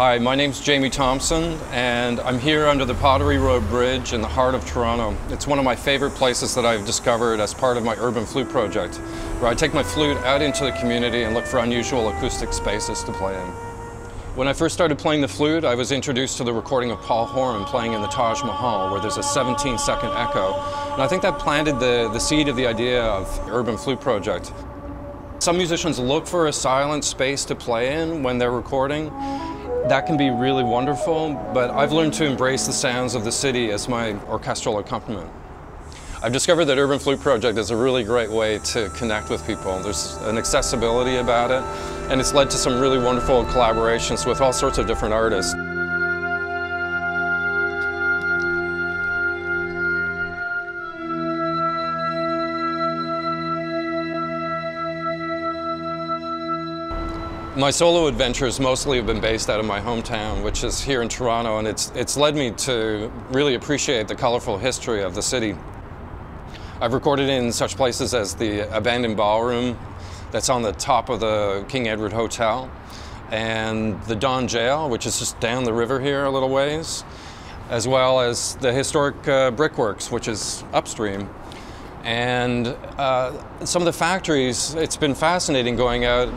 Hi, my name's Jamie Thompson, and I'm here under the Pottery Road Bridge in the heart of Toronto. It's one of my favorite places that I've discovered as part of my urban flute project, where I take my flute out into the community and look for unusual acoustic spaces to play in. When I first started playing the flute, I was introduced to the recording of Paul Horan playing in the Taj Mahal, where there's a 17-second echo. And I think that planted the seed of the idea of the urban flute project. Some musicians look for a silent space to play in when they're recording. That can be really wonderful, but I've learned to embrace the sounds of the city as my orchestral accompaniment. I've discovered that Urban Flute Project is a really great way to connect with people. There's an accessibility about it, and it's led to some really wonderful collaborations with all sorts of different artists. My solo adventures mostly have been based out of my hometown, which is here in Toronto, and it's led me to really appreciate the colorful history of the city. I've recorded in such places as the abandoned ballroom that's on the top of the King Edward Hotel, and the Don Jail, which is just down the river here a little ways, as well as the historic brickworks, which is upstream. And some of the factories, it's been fascinating going out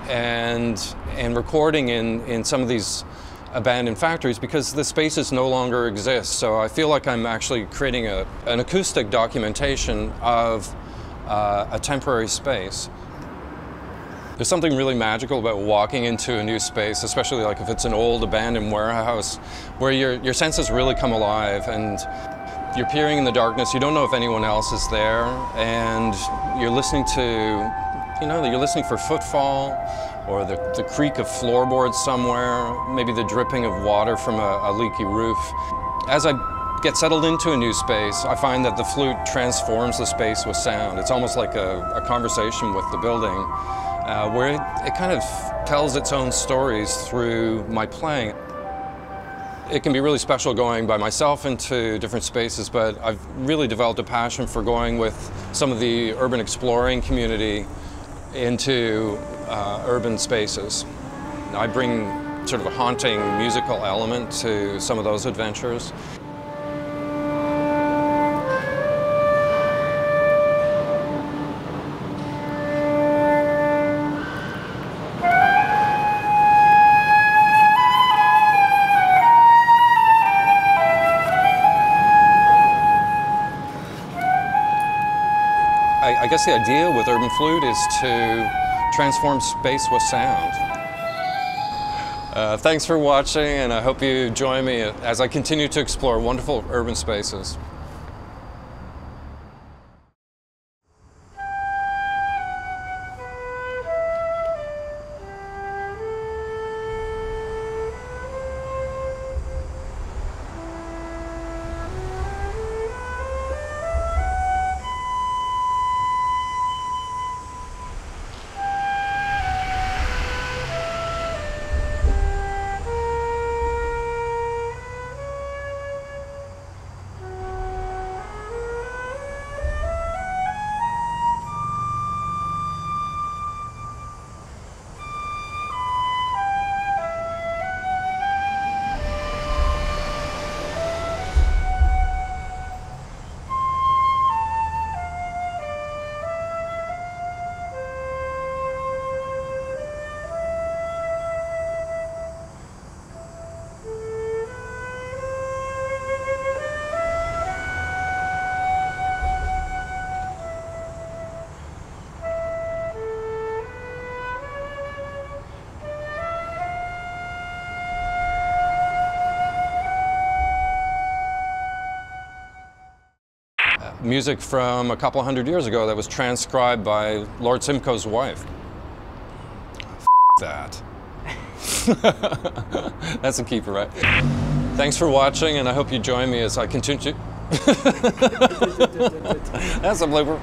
and recording in some of these abandoned factories because the spaces no longer exist. So I feel like I'm actually creating an acoustic documentation of a temporary space. There's something really magical about walking into a new space, especially like if it's an old abandoned warehouse, where your senses really come alive and you're peering in the darkness. You don't know if anyone else is there, and you're listening to, you're listening for footfall or the creak of floorboards somewhere, maybe the dripping of water from a leaky roof. As I get settled into a new space, I find that the flute transforms the space with sound. It's almost like a conversation with the building, where it kind of tells its own stories through my playing. It can be really special going by myself into different spaces, but I've really developed a passion for going with some of the urban exploring community into urban spaces. I bring sort of a haunting musical element to some of those adventures. I guess the idea with Urban Flute is to transform space with sound. Thanks for watching, and I hope you join me as I continue to explore wonderful urban spaces. Music from a couple hundred years ago that was transcribed by Lord Simcoe's wife. That. That's a keeper, right? Thanks for watching, and I hope you join me as I continue. That's a blooper.